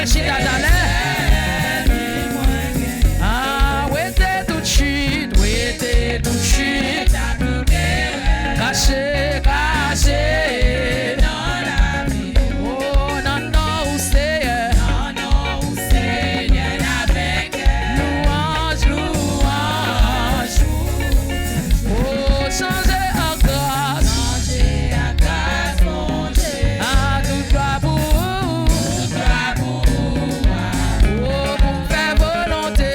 chita d'aller. Ah, où était tout de suite, où était tout de suite. Caché, caché. Oh, non, non, où c'est? Louange, louange. Oh, changer à grâce. Ah, tout droit pour vous. Oh, pour faire volonté.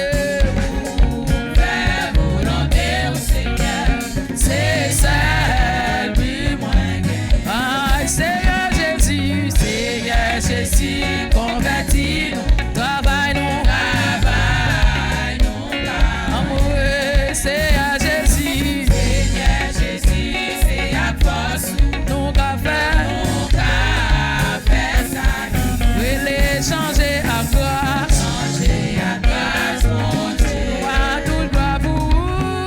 C'est celle du moyen. Ah, Seigneur Jésus, Seigneur Jésus, convertis-nous, travaille-nous, amoureux, Seigneur Jésus, nous qu'à faire, les changer à grâce, ah, tout droit pour vous,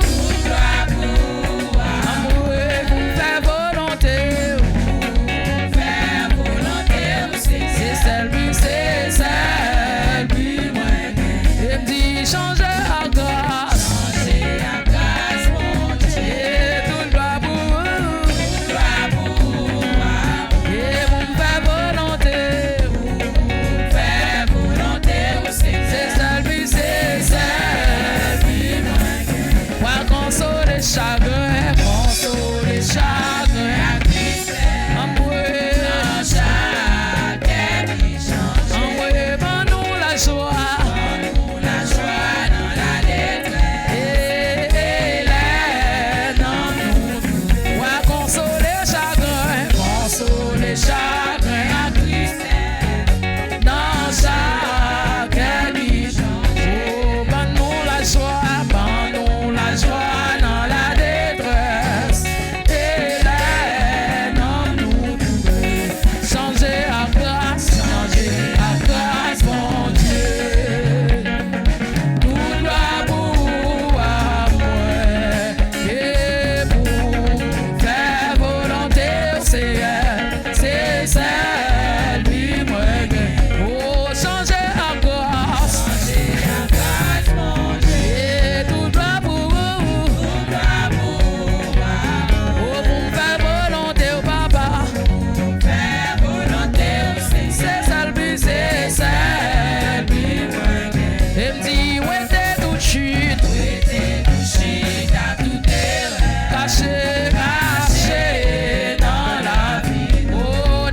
amoureux, pour faire volonté, c'est celle lui, et me dit changer à grâce, et tout droit pour vous, et vous me faire volonté, c'est celle lui, moi consoler chagrin, amoureux, amoureux, nous la joie. Consoler chagrin à Christ dans chaque nuit. Oh, ban-nous la joie dans la détresse. Hélène, nous changer à grâce, mon Dieu. Tout doit pour moi et pour faire volonté au Seigneur. C'est celle lui moyen. Oh, changer à grâce. Et tout doit pour vous. Oh, pour faire volonté au Papa. C'est celle lui et me dit où était tout de suite. Caché, caché dans la vie. Oh,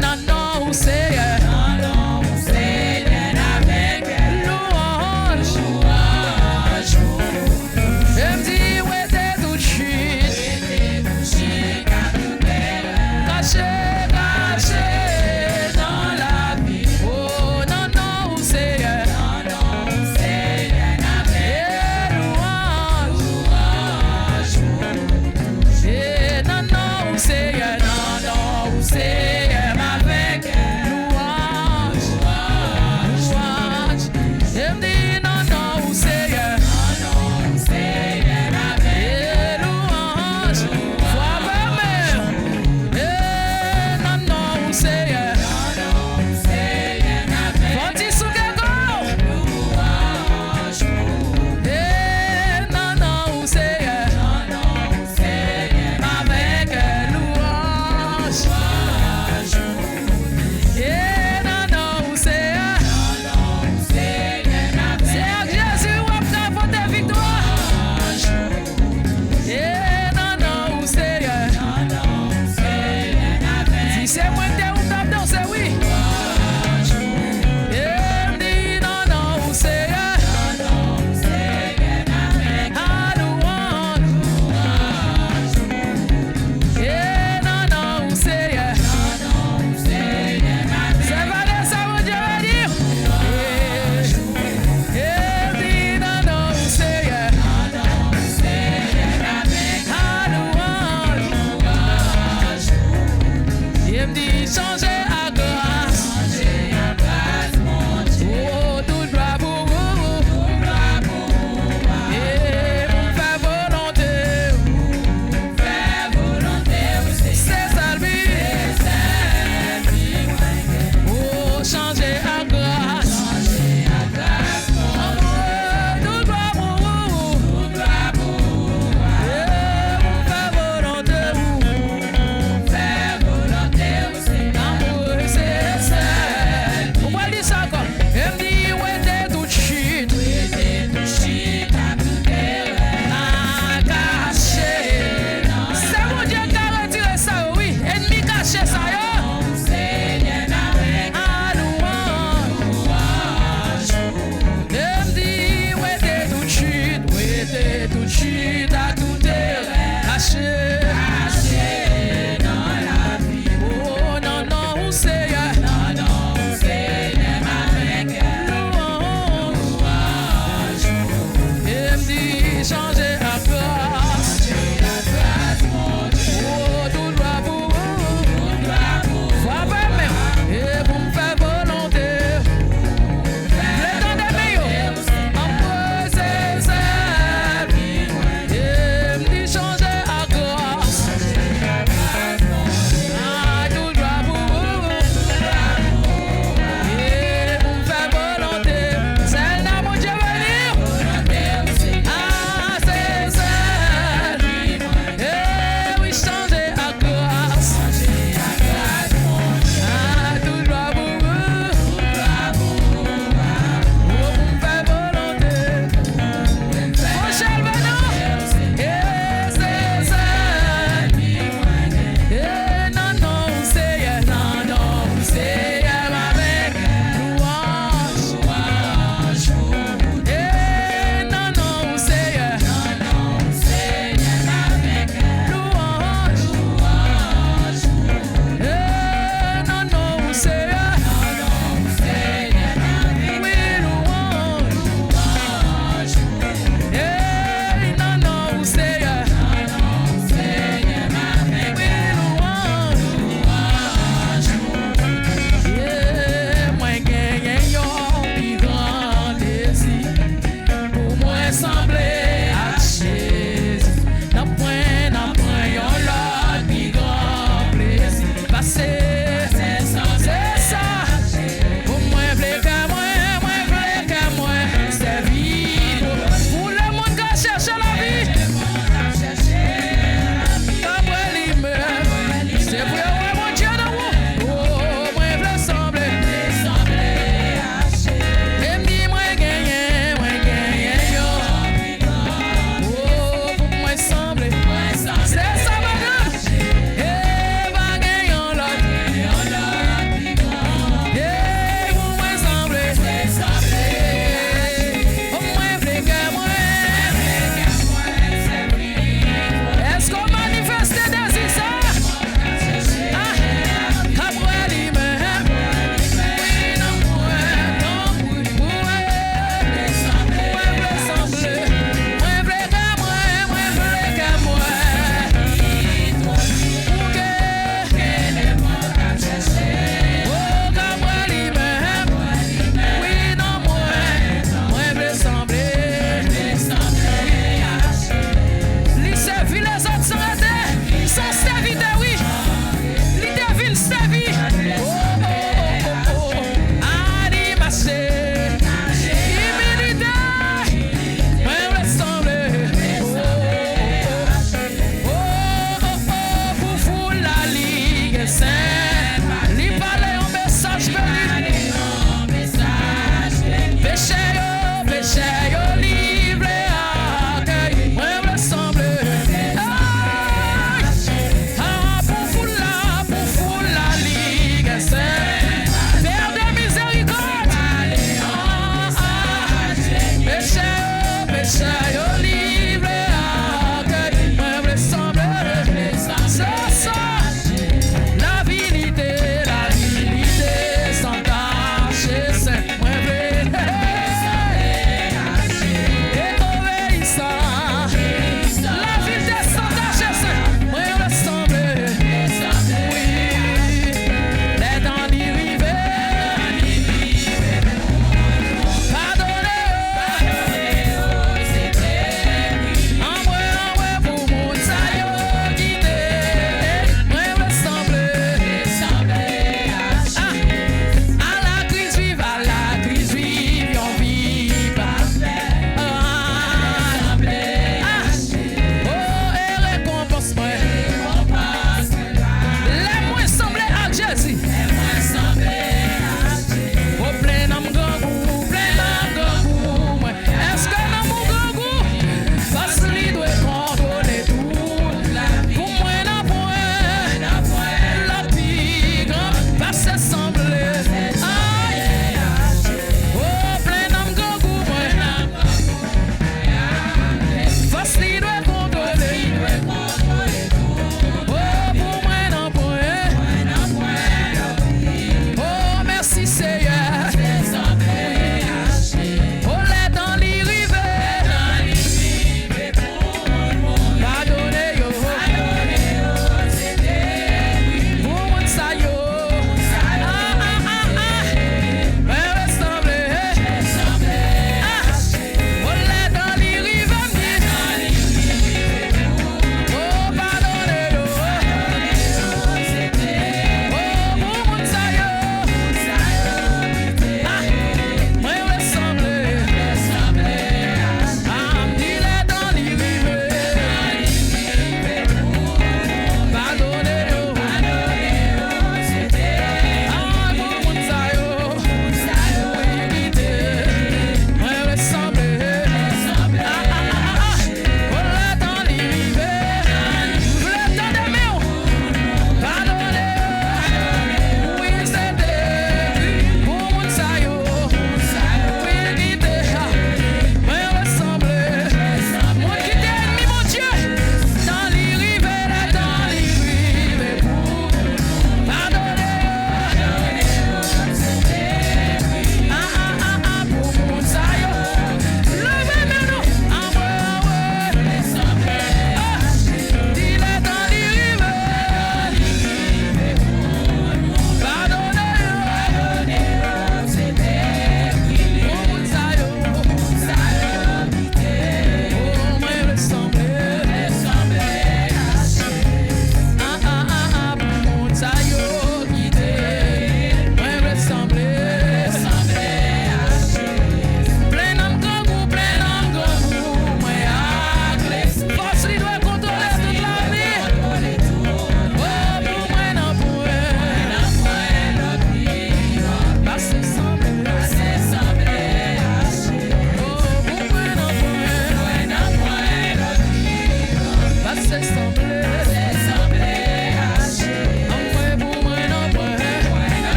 non, non, où c'est? Louange. Elle me dit où était tout de suite. Caché, caché dans la vie. Oh, non, non, où c'est? Et louange. Et non, non, où c'est? Non, non, où c'est? Avec louange.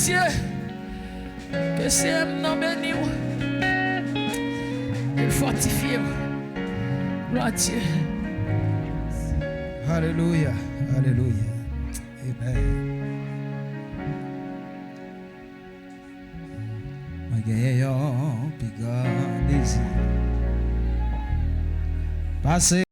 Dieu. Que c'est non béni. Il fortifie. Gloire à Dieu. Alléluia. Alléluia. Amen. Magayon, piga, desi. Passez.